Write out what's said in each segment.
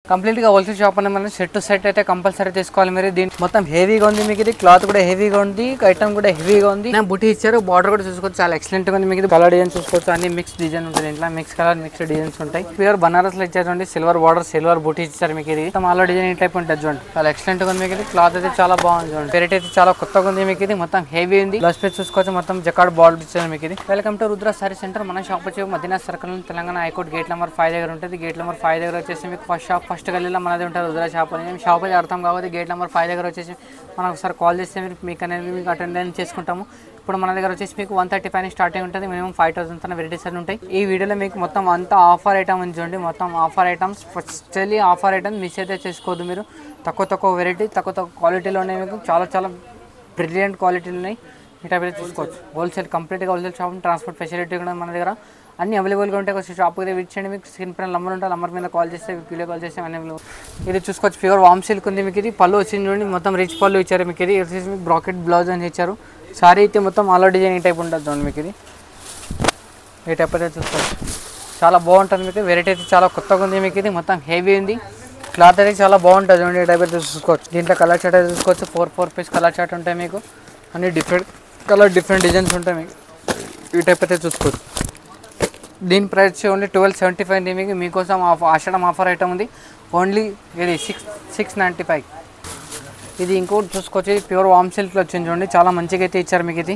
Complete గా wholesale shop అనే మనం సెట్ టు సెట్ అయితే కంపల్సరీ తీసుకోవాలి మీరు. దీని మొత్తం హెవీగా ఉంది మీకు, ఇది క్లాత్ కూడా హెవీగా ఉంది, ఐటమ్ కూడా హెవీగా ఉంది. బుట్టి ఇచ్చారు, బార్డర్ కూడా చూసుకోవచ్చు చాలా ఎక్సలెంట్ గా ఉంది మీకు. కలర్ డిజైన్ చూసుకోవచ్చు, అన్ని మిక్స్ డిజైన్ ఉంటుంది, ఇంట్లో మిక్స్ కలర్ మిక్స్ డిజైన్స్ ఉంటాయి. ప్యూర్ బనారస్ లో ఇచ్చారు, సిల్వర్ బార్డర్ సిల్వర్ బుట్టి ఇచ్చారు మీకు. ఇది మొత్తం ఆల్ డిజైన్ టైప్ ఉంటుంది చూడండి, చాలా ఎక్సలెంట్ గా ఉంది మీకు. ఇది క్లాత్ అయితే చాలా బాగుంది చూడండి, వెరైటీ అయితే చాలా కొత్తగా ఉంది మీకు. ఇది మొత్తం హెవీ ఉంది, బ్లౌజ్ పీస్ చూసుకోవచ్చు, మొత్తం జకార్డ్ బార్డర్ ఇచ్చారు మీకు. ఇది welcome to Rudra sari centre. మన షాప్ వచ్చి Madina circle Telangana high court gate number 5 దగ్గర ఉంటుంది. గేట్ నెంబర్ 5 దగ్గర వచ్చేసి మీకు ఫస్ట్ షాప్ ఫస్ట్ గల్లీలో మనది ఉంటుంది రుద్ర షాప్ అని. షాప్ అయితే అర్థం కాకపోతే గేట్ నెంబర్ 5 దగ్గర వచ్చేసి మనకు ఒకసారి కాల్ చేస్తే మీకు అనేది మీకు అటెండెన్స్ చేసుకుంటాము. ఇప్పుడు మన దగ్గర వచ్చేసి మీకు 135 స్టార్టింగ్ ఉంటుంది, మినిమం 5000 తన వెరైటీస్ అన్నీ ఉంటాయి. ఈ వీడియోలో మీకు మొత్తం అంతా ఆఫర్ ఐటమ్ ఉంది చూడండి, మొత్తం offer items. Firstly offer items miss అయితే చేసుకోవద్దు మీరు. తక్కువ వెరైటీ తక్కువ క్వాలిటీలో ఉన్నాయి మీకు, చాలా బ్రిలియంట్ క్వాలిటీలు ఉన్నాయి. ఈ టైప్ అయితే చూసుకోవచ్చు. హోల్సేల్ కంప్లీట్గా హోల్సేల్ షాప్, ట్రాన్స్పోర్ట్ ఫెసిలిటీ కూడా మన దగ్గర అన్ని అవైలబుల్గా ఉంటాయి. కొంచెం షాప్కి అయితే విజిట్ చేయండి, మీకు స్క్రీన్ పైన నంబర్ ఉంటుంది, నంబర్ మీద కాల్ చేస్తే వీడియో కాల్ చేస్తే అన్ని ఇది చూసుకోవచ్చు. ప్యూర్ వామ్ సిల్క్ ఉంది మీకు. ఇది పళ్ళు వచ్చింది చూడండి, మొత్తం రిచ్ పళ్ళు ఇచ్చారు మీకు. ఇది వచ్చేసి మీకు బ్రాకెట్ బ్లౌజ్ అని ఇచ్చారు. సారీ అయితే మొత్తం ఆల్ డిజైన్ ఈ టైప్ ఉంటుంది చూడండి మీకు. ఇది ఈ టైప్ అయితే చూసుకోవచ్చు, చాలా బాగుంటుంది మీకు. వెరైటీ అయితే చాలా కొత్తగా ఉంది మీకు. ఇది మొత్తం హెవీ ఉంది, క్లాత్ అయితే చాలా బాగుంటుంది చూడండి. ఈ టైప్ అయితే చూసుకోవచ్చు. దీంట్లో కలర్ చార్ట్ అయితే చూసుకోవచ్చు, 4 పీస్ కలర్ చార్ట్ ఉంటాయి మీకు. అన్ని డిఫరెంట్ కలర్ డిఫరెంట్ డిజైన్స్ ఉంటాయి మీకు. ఈ టైప్ అయితే చూసుకోవచ్చు. దీని ప్రైస్ ఓన్లీ 1275 మీకు. మీకోసం ఆషాఢం ఆఫర్ ఐటమ్ ఉంది, ఓన్లీ ఇది 695. ఇది ఇంకోటి చూసుకోవచ్చు, ఇది ప్యూర్ వామ్ సిల్క్లో వచ్చింది చూడండి, చాలా మంచిగా అయితే ఇచ్చారు మీకు. ఇది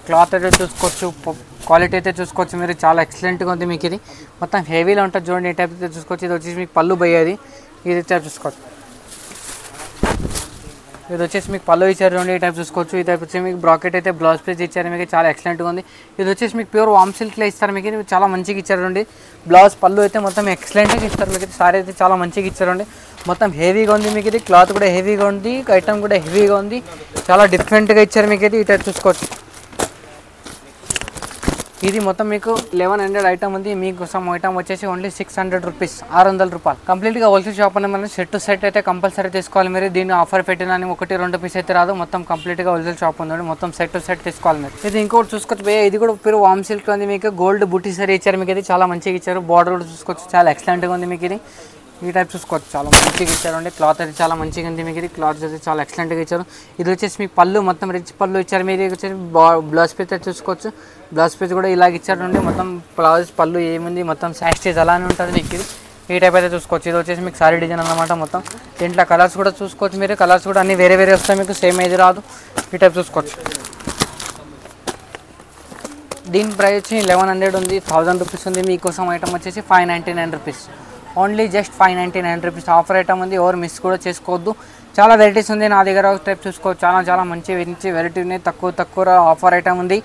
క్లాత్ అయితే చూసుకోవచ్చు, క్వాలిటీ అయితే చూసుకోవచ్చు మీరు, చాలా ఎక్సలెంట్గా ఉంది మీకు. ఇది మొత్తం హెవీలో ఉంటుంది చూడండి. ఈ టైప్ అయితే చూసుకోవచ్చు. ఇది వచ్చేసి మీకు పళ్ళు పోయేది, ఇది చూసుకోవచ్చు. ఇది వచ్చేసి మీకు పళ్ళు ఇచ్చారు చూడండి, ఈ టైప్ చూసుకోవచ్చు. ఈ టైప్ వచ్చి మీకు బ్రాకెట్ అయితే బ్లౌజ్ పీస్ ఇచ్చారు మీకు, చాలా ఎక్సలెంట్గా ఉంది. ఇది వచ్చేసి మీకు ప్యూర్ వామ్ సిల్క్లో ఇస్తారు మీకు. ఇది చాలా మంచిగా ఇచ్చారు చూడండి. బ్లౌజ్ పళ్ళు అయితే మొత్తం ఎక్సలెంట్గా ఇస్తారు మీకు. సారీ అయితే చాలా మంచిగా ఇచ్చారండి, మొత్తం హెవీగా ఉంది మీకు. ఇది క్లాత్ కూడా హెవీగా ఉంది, ఐటమ్ కూడా హెవీగా ఉంది, చాలా డిఫరెంట్గా ఇచ్చారు మీకు. ఇది ఈ టైప్ చూసుకోవచ్చు. ఇది మొత్తం మీకు 1100 ఐటమ్ ఉంది, మీకోసం ఐటమ్ వచ్చేసి ఓన్లీ 600 రూపీస్, 600 రూపాయలు. కంప్లీట్గా హోల్సేల్ షాప్ అనే మనం సెట్ టు సెట్ అయితే కంపల్సరీ తీసుకోవాలి మీరు. దీన్ని ఆఫర్ పెట్టిన 1-2 పీస్ అయితే రాదు, మొత్తం కంప్లీట్గా హోల్సేల్ షాప్ ఉందండి, మొత్తం సెట్ టు సెట్ తీసుకోవాలి మీరు. ఇది ఇంకోటి చూసుకోవచ్చు భయ్యా, ఇది కూడా పేరు వామ్ సిల్క్ ఉంది మీకు. గోల్డ్ బుట్టి సరీ ఇచ్చారు మీకు. ఇది చాలా మంచిగా ఇచ్చారు, బార్డర్ కూడా చూసుకోవచ్చు, చాలా ఎక్సలెంట్గా ఉంది మీకు. ఇది ఈ టైప్ చూసుకోవచ్చు, చాలా మంచిగా ఇచ్చారు అండి. క్లాత్ అయితే చాలా మంచిగా ఉంది మీకు. ఇది క్లాత్ అయితే చాలా ఎక్సలెంట్గా ఇచ్చారు. ఇది వచ్చేసి మీకు పళ్ళు మొత్తం రిచ్ పళ్ళు ఇచ్చారు మీరు. వచ్చేసి బ్లౌజ్ పీస్ అయితే చూసుకోవచ్చు, బ్లౌజ్ పీస్ కూడా ఇలాగ ఇచ్చారండి. మొత్తం బ్లౌజ్ పళ్ళు ఏముంది మొత్తం శాస్టేజ్ అలానే ఉంటుంది మీకు. ఇది ఈ టైప్ అయితే చూసుకోవచ్చు. ఇది వచ్చేసి మీకు సారీ డిజైన్ అన్నమాట మొత్తం. దీంట్లో కలర్స్ కూడా చూసుకోవచ్చు మీరు, కలర్స్ కూడా అన్ని వేరే వస్తాయి మీకు, సేమ్ ఏది రాదు. ఈ టైప్ చూసుకోవచ్చు. దీని ప్రైస్ వచ్చి 1100 ఉంది, 1000 రూపీస్ ఉంది. మీకోసం ఐటమ్ వచ్చేసి 599 rupees, only just 599 rupees offer item ఉంది. ఎవరు మిస్ కూడా చేసుకోవద్దు, చాలా వెరైటీస్ ఉంది నా దగ్గర. టైప్ చూసుకోవచ్చు, చాలా మంచి వెరైటీ ఉన్నాయి. తక్కువ ఆఫర్ ఐటమ్ ఉంది.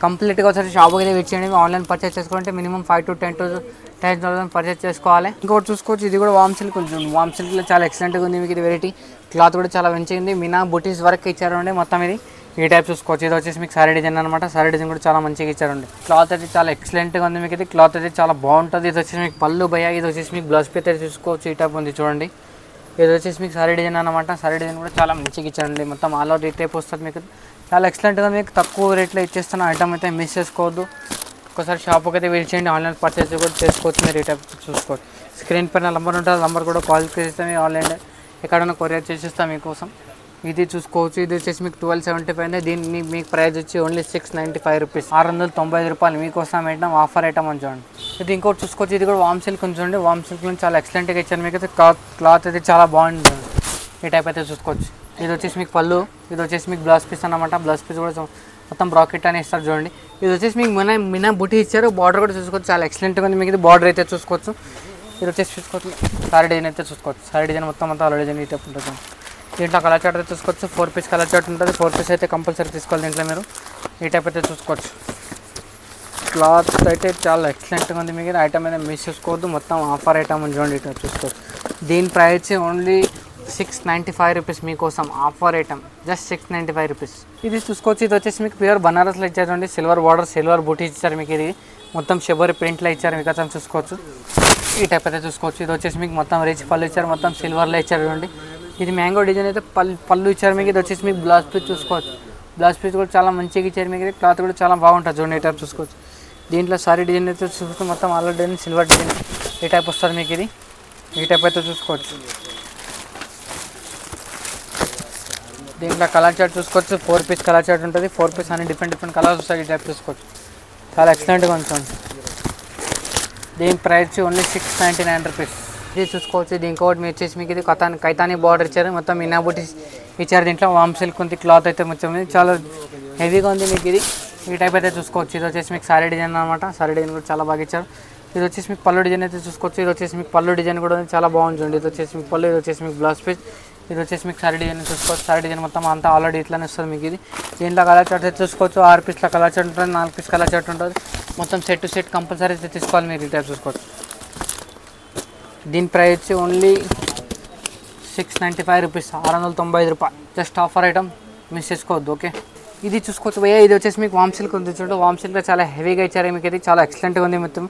కంప్లీట్గా ఒకసారి షాప్కి అయితే విచ్చేయండి. ఆన్లైన్ పర్చేస్ చేసుకోవాలంటే మినిమం 5 to 10,000 పర్చేస్ చేసుకోవాలి. ఇంకోటి చూసుకోవచ్చు, ఇది కూడా వామ్ సిల్క్ ఉంది. వామ్ సిల్క్లో చాలా ఎక్సలెంట్గా ఉంది మీకు. ఇది వెరైటీ క్లాత్ కూడా చాలా మంచిగా ఉంది, మీనా బుటీస్ వర్క్ ఇచ్చారండి మొత్తం. ఇది ఈ టైప్ చూసుకోవచ్చు. ఇది వచ్చేసి మీకు సారీ డిజైన్ అనమాట. సారీ డిజైన్ కూడా చాలా మంచిగా ఇచ్చారండి. క్లాత్ అయితే చాలా ఎక్సలెంట్గా ఉంది మీకు. ఇది క్లాత్ అయితే చాలా బాగుంటుంది. ఇది వచ్చేసి మీకు పళ్ళు భయ్యా. ఇది వచ్చేసి మీకు బ్లౌజ్ పీస్ అయితే చూసుకోవచ్చు, ఈ టైప్ ఉంది చూడండి. ఇది వచ్చేసి మీకు సారీ డిజైన్ అనమాట. సారీ డిజైన్ కూడా చాలా మంచిగా ఇచ్చారండి, మొత్తం ఆల్ ఓవర్ ఈ టైప్ వస్తుంది మీకు. చాలా ఎక్సలెంట్గా మీకు తక్కువ రేట్లో ఇచ్చేస్తున్న ఐటమ్ అయితే మిస్ చేసుకోవద్దు. ఒకసారి షాప్కి అయితే విజిట్ చేయండి, ఆన్లైన్ పర్చేస్ కూడా చేసుకోవచ్చు మీరు. ఈ టైప్ చూసుకోవచ్చు. స్క్రీన్ పైన నెంబర్ ఉంటుంది, నెంబర్ కూడా కాల్ చేస్తే ఆన్లైన్ ఎక్కడైనా కొరియర్ చేసిస్తాం మీకోసం. ఇది చూసుకోవచ్చు. ఇది వచ్చేసి మీకు 1275, దీన్ని మీకు ప్రైస్ వచ్చి ఓన్లీ 695 రూపీస్, 695 రూపాయలు. మీకోసం ఐటమ్ ఆఫర్ ఐటమ్ అని చూడండి. ఇది ఇంకోటి చూసుకోవచ్చు. ఇది కూడా వామ్ సిల్క్ చూడండి. వామ్ సిల్క్ చాలా ఎక్సలెంట్గా ఇచ్చారు మీకు. అయితే క్లాత్ అయితే చాలా బాగుంది, ఈ టైప్ అయితే చూసుకోవచ్చు. ఇది వచ్చేసి మీకు పళ్ళు, ఇది వచ్చేసి మీకు బ్లౌజ్ పీస్ అన్నమాట. బ్లౌజ్ పీస్ కూడా మొత్తం బ్రాకెట్ అని ఇస్తారు చూడండి. ఇది వచ్చేసి మీకు మినా బుట్టి ఇచ్చారు. బార్డర్ కూడా చూసుకోవచ్చు, చాలా ఎక్సలెంట్గా ఉంది మీకు. బార్డర్ అయితే చూసుకోవచ్చు. ఇది వచ్చేసి చూసుకోవచ్చు, సారీ డిజైన్ అయితే చూసుకోవచ్చు. సారీ డిజైన్ మొత్తం అంతా ఆల్ డిజైన్ ఈ టైప్ ఉంటుంది. దీంట్లో కలర్ చార్ట్ అయితే చూసుకోవచ్చు, 4 పీస్ కలర్ చార్ట్ ఉంటుంది. 4 పీస్ అయితే కంపల్సరీ తీసుకోవాలి దీంట్లో మీరు. ఈ టైప్ అయితే చూసుకోవచ్చు. క్లాత్ అయితే చాలా ఎక్సలెంట్గా ఉంది మీకు. ఐటమ్ అయితే మిస్ చేసుకోవద్దు, మొత్తం ఆఫర్ ఐటమ్ అని చూడండి. ఇట్లా చూసుకోవచ్చు. దీని ప్రైస్ ఓన్లీ 695 రూపీస్, మీకోసం ఆఫర్ ఐటమ్ జస్ట్ 695 రూపీస్. ఇది చూసుకోవచ్చు. ఇది వచ్చేసి మీకు ప్యూర్ బనారస్లో ఇచ్చారు చూడండి. సిల్వర్ బార్డర్ సిల్వర్ బూటీ ఇచ్చారు మీకు. ఇది మొత్తం షిబోరి ప్రింట్లో ఇచ్చారు మీకు, అతను చూసుకోవచ్చు. ఈ టైప్ అయితే చూసుకోవచ్చు. ఇది వచ్చేసి మీకు మొత్తం రిచ్ పళ్ళు ఇచ్చారు, మొత్తం సిల్వర్లో ఇచ్చారు చూడండి. ఇది మ్యాంగో డిజైన్ అయితే పళ్ళు ఇచ్చారు మీకు. ఇది వచ్చేసి మీకు బ్లౌజ్ పీస్ చూసుకోవచ్చు. బ్లౌజ్ పీస్ కూడా చాలా మంచిగా ఇచ్చారు మీకు. క్లాత్ కూడా చాలా బాగుంటుంది చూడండి. ఈ టైప్ చూసుకోవచ్చు. దీంట్లో సారీ డిజైన్ అయితే చూసుకోవచ్చు, మొత్తం ఆల్ డిజైన్ సిల్వర్ డిజైన్ ఈ టైప్ వస్తుంది మీకు. ఇది ఈ టైప్ అయితే చూసుకోవచ్చు. దీంట్లో కలర్ చార్ట్ చూసుకోవచ్చు. 4 పీస్ కలర్ చార్ట్ ఉంటుంది. 4 పీస్ అన్ని డిఫరెంట్ కలర్స్ వస్తాయి. ఈ టైప్ చూసుకోవచ్చు. చాలా ఎక్సలెంట్గా ఉంటుంది. దీని ప్రైస్ ఓన్లీ 699 రూపీస్. ఇది చూసుకోవచ్చు. దీనికోటి మీరు వచ్చేసి మీకు ఇది కైతాని బార్డర్ ఇచ్చారు. మొత్తం ఇన్నా బూటీ ఇచ్చారు. దీంట్లో వామ్ సిల్క్ ఉంది. క్లాత్ అయితే మొత్తం చాలా హెవీగా ఉంది. మీకు ఇది ఈ టైప్ అయితే చూసుకోవచ్చు. ఇది వచ్చేసి మీకు సారీ డిజైన్ అనమాట. సారీ డిజైన్ కూడా చాలా బాగా ఇచ్చారు. ఇది వచ్చేసి మీకు పళ్ళు డిజైన్ అయితే చూసుకోవచ్చు. ఇది వచ్చేసి మీకు పళ్ళు డిజైన్ కూడా చాలా బాగుంటుంది. ఇది వచ్చేసి మీకు పళ్ళు, ఇది వచ్చేసి మీకు బ్లౌజ్ పీస్, ఇది వచ్చేసి మీకు సారీ డిజైన్ చూసుకోవచ్చు. సారీ డిజైన్ మొత్తం అంతా ఆల్రెడీ ఇట్లానే వస్తుంది మీకు ఇది. దీంట్లో కలర్ చార్ట్ అయితే చూసుకోవచ్చు. 6 పీస్ల కలర్ చార్ట్ ఉంటుంది. 4 పీస్ కలర్ చార్ట్ ఉంటుంది. మొత్తం సెట్ టు సెట్ కంపల్సరీ అయితే తీసుకోవాలి మీరు. ఈ టైప్ చూసుకోవచ్చు. దీని ప్రైస్ ఓన్లీ 695 రూపీస్, 695 రూపాయలు. జస్ట్ ఆఫర్ ఐటమ్, మిస్ చేసుకోవద్దు. ఓకే, ఇది చూసుకోవచ్చు భయ్యా. ఇది వచ్చేసి మీకు వామ్ సిల్క్ ఉంది చూడండి. వామ్ సిల్క్ చాలా హెవీగా ఇచ్చారు మీకు. ఇది చాలా ఎక్సలెంట్గా ఉంది. మొత్తం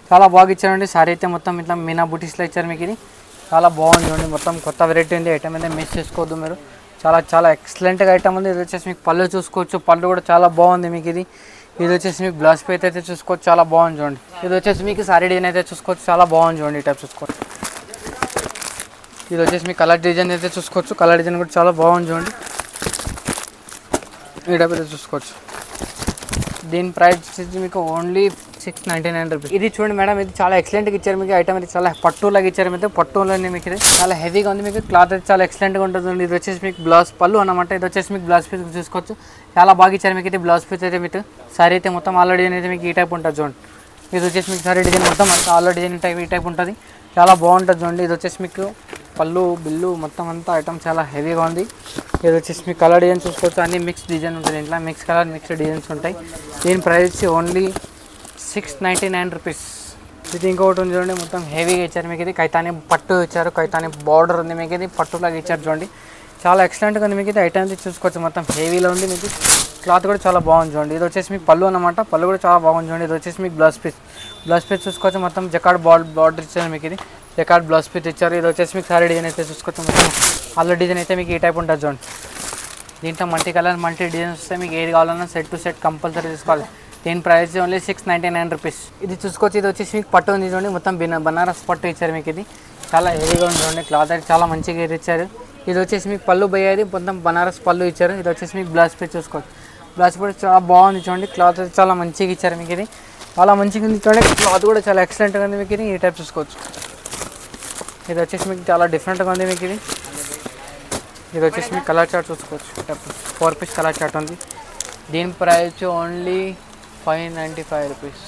చాలా బాగా ఇచ్చారండి. సారీ అయితే మొత్తం ఇట్లా మీనా బూటీస్లో ఇచ్చారు మీకు. ఇది చాలా బాగుంది చూడండి. మొత్తం కొత్త వెరైటీ ఉంది. ఐటమ్ అయితే మిస్ చేసుకోవద్దు మీరు. చాలా ఎక్సలెంట్గా ఐటమ్ ఉంది. ఇది వచ్చేసి మీకు పళ్ళు చూసుకోవచ్చు. పళ్ళు కూడా చాలా బాగుంది మీకు. ఇది వచ్చేసి మీకు బ్లౌజ్ పీస్ అయితే చూసుకోవచ్చు. చాలా బాగుంది చూడండి. ఇది వచ్చేసి మీకు సారీ డిజైన్ అయితే చూసుకోవచ్చు. చాలా బాగుంది చూడండి. ఈ టైప్ చూసుకోవచ్చు. ఇది వచ్చేసి మీకు కలర్ డిజైన్ అయితే చూసుకోవచ్చు. కలర్ డిజైన్ కూడా చాలా బాగుంది చూడండి. ఈ టైప్ అయితే చూసుకోవచ్చు. దీని ప్రైస్ వచ్చేసి మీకు ఓన్లీ 699 రూపీస్. ఇది చూడండి మేడం, ఇది చాలా ఎక్సలెంట్గా ఇచ్చారు మీకు. ఐటమ్ అయితే చాలా పట్టులాగా ఇచ్చారు మీకు. పట్టులోనే మీకు ఇది చాలా హెవీగా ఉంది మీకు. క్లాత్ అయితే చాలా ఎక్సలెంట్గా ఉంటుంది. ఇది వచ్చేసి మీకు బ్లౌజ్ పళ్ళు అన్నమాట. ఇది వచ్చేసి మీకు బ్లౌజ్ పీస్ చూసుకోవచ్చు. చాలా బాగా ఇచ్చారు మీకు. ఇది బ్లౌజ్ పీస్ అయితే మీకు. సారీ అయితే మొత్తం ఆల్రెడీ అయితే మీకు ఈ టైప్ ఉంటుంది చూడండి. ఇది వచ్చేసి మీకు సారీ డిజైన్ మొత్తం అంతా ఆల్రెడీ డిజైన్ టైప్ ఈ టైప్ ఉంటుంది. చాలా బాగుంటుంది చూడండి. ఇది వచ్చేసి మీకు పళ్ళు బిల్లు మొత్తం అంతా ఐటమ్ చాలా హెవీగా ఉంది. ఇది వచ్చేసి మీకు కలర్ డిజైన్ చూసుకోవచ్చు. అన్ని మిక్స్ డిజైన్ ఉంటుంది. ఇంట్లో మిక్స్ కలర్ మిక్స్డ్ డిజైన్స్ ఉంటాయి. దీని ప్రైస్ ఓన్లీ 699 రూపీస్. ఇది ఇంకొకటి ఉంది చూడండి. మొత్తం హెవీగా ఇచ్చారు మీకు. ఇది కైతాని పట్టు ఇచ్చారు. కైతాని బార్డర్ ఉంది మీకు. ఇది పట్టులాగా ఇచ్చారు చూడండి. చాలా ఎక్సలెంట్గా ఉంది మీకు. ఇది ఐటమ్ చూసుకోవచ్చు. మొత్తం హెవీలో ఉంది మీకు. క్లాత్ కూడా చాలా బాగుంది చూడండి. ఇది వచ్చేసి మీకు పళ్ళు అన్నమాట. పళ్ళు కూడా చాలా బాగుంది చూడండి. ఇది వచ్చేసి మీకు బ్లౌజ్ పీస్ చూసుకోవచ్చు. మొత్తం జకార్డ్ బార్డర్ ఇచ్చారు మీకు. ఇది జకార్డ్ బ్లౌజ్ పీస్ ఇచ్చారు. ఇది వచ్చేసి మీకు సారీ డిజైన్ అయితే చూసుకోవచ్చు. మొత్తం ఆల్రెడీ డిజైన్ అయితే మీకు ఈ టైప్ ఉంటుంది చూడండి. దీంట్లో మల్టీ కలర్ మల్టీ డిజైన్స్ వస్తే మీకు ఏది కావాలన్నా సెట్ టు సెట్ కంపల్సరీ తీసుకోవాలి. దీని ప్రైస్ ఓన్లీ 699 రూపీస్. ఇది చూసుకోవచ్చు. ఇది వచ్చేసి మీకు పట్టు ఉంది చూడండి. మొత్తం బనారస్ పట్టు ఇచ్చారు మీకు. ఇది చాలా హెవీగా ఉంది చూడండి. క్లాత్ అయితే చాలా మంచిగా ఇచ్చారు. ఇది వచ్చేసి మీకు పళ్ళు పోయేది మొత్తం బనారస్ పళ్ళు ఇచ్చారు. ఇది వచ్చేసి మీకు బ్లౌజ్ పీస్ చూసుకోవచ్చు. బ్లౌజ్ పీస్ చాలా బాగుంది చూడండి. క్లాత్ అయితే చాలా మంచిగా ఇచ్చారు మీకు. ఇది చాలా మంచిగా ఉంది చూడండి. క్లాత్ కూడా చాలా ఎక్సలెంట్గా ఉంది మీకు. ఇది ఈ టైప్ చూసుకోవచ్చు. ఇది వచ్చేసి మీకు చాలా డిఫరెంట్గా ఉంది మీకు. ఇది వచ్చేసి మీకు కలర్ చార్ట్ చూసుకోవచ్చు. 4 పీస్ కలర్ చార్ట్ ఉంది. దీని ప్రైస్ ఓన్లీ 595 రూపీస్.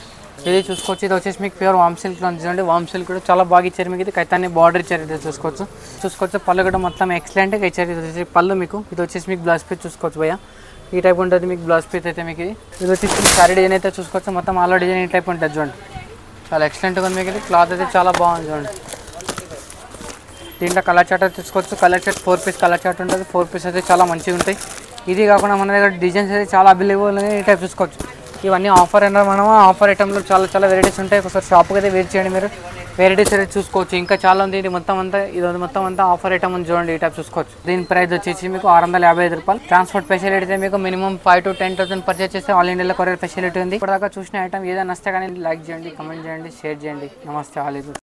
ఇది చూసుకోవచ్చు. ఇది వచ్చేసి మీకు ప్యూర్ వామ్ సిల్క్లో ఉంది చూడండి. వామ్ సిల్క్ కూడా చాలా బాగా ఇచ్చారు మీకు. ఇది కైతాన్ని బార్డర్ ఇచ్చారు. ఇది చూసుకోవచ్చు. పళ్ళు కూడా మొత్తం ఎక్సలెంట్గా ఇచ్చారు. ఇది వచ్చేసి పళ్ళు మీకు. ఇది వచ్చేసి మీకు బ్లౌజ్ పీస్ చూసుకోవచ్చు భయ్యా. ఈ టైప్ ఉంటుంది మీకు బ్లౌజ్ పీస్ అయితే మీకు. ఇది వచ్చేసి మీకు సారీ డిజైన్ అయితే చూసుకోవచ్చు. మొత్తం ఆల్ డిజైన్ ఈ టైప్ ఉంటుంది చూడండి. చాలా ఎక్సలెంట్గా ఉంది మీకు. ఇది క్లాత్ అయితే చాలా బాగుంది చూడండి. దీంట్లో కలర్ చార్ట్ తీసుకోవచ్చు. Colour chart 4 piece colour chart ఉంటుంది. 4 పీస్ అయితే చాలా మంచిగా ఉంటాయి. ఇది కాకుండా మన దగ్గర డిజైన్స్ అయితే చాలా అవైలబుల్ ఉన్నాయి. ఈ టైప్ చూసుకోవచ్చు. ఇవన్నీ ఆఫర్ అయినా మనం ఆఫర్ ఐటెంలో చాలా వెరైటీస్ ఉంటాయి. ఒకసారి షాప్కి అయితే వెయిట్ చేయండి మీరు. వెరైటీస్ అయితే చూసుకోవచ్చు. ఇంకా చాలా ఉంది. ఇది మొత్తం అంతా ఆఫర్ ఐటమ్ ఉంది చూడండి. ఈ టైప్ చూసుకోవచ్చు. దీని ప్రైస్ వచ్చేసి మీకు 655 రూపాయలు. ట్రాన్స్పోర్ట్ ఫెసిలిటీ అయితే మీకు మినిమం 5 to 10,000 పర్చేస్ చేస్తే ఆల్ ఇండియాలో కొరియర్ ఫెసిలిటీ ఉంది. ఇప్పటిదాకా చూసిన ఐటమ్ ఏదైనా నచ్చితే కానీ లైక్ చేయండి, కమెంట్ చేయండి, షేర్ చేయండి. నమస్తే ఆల్.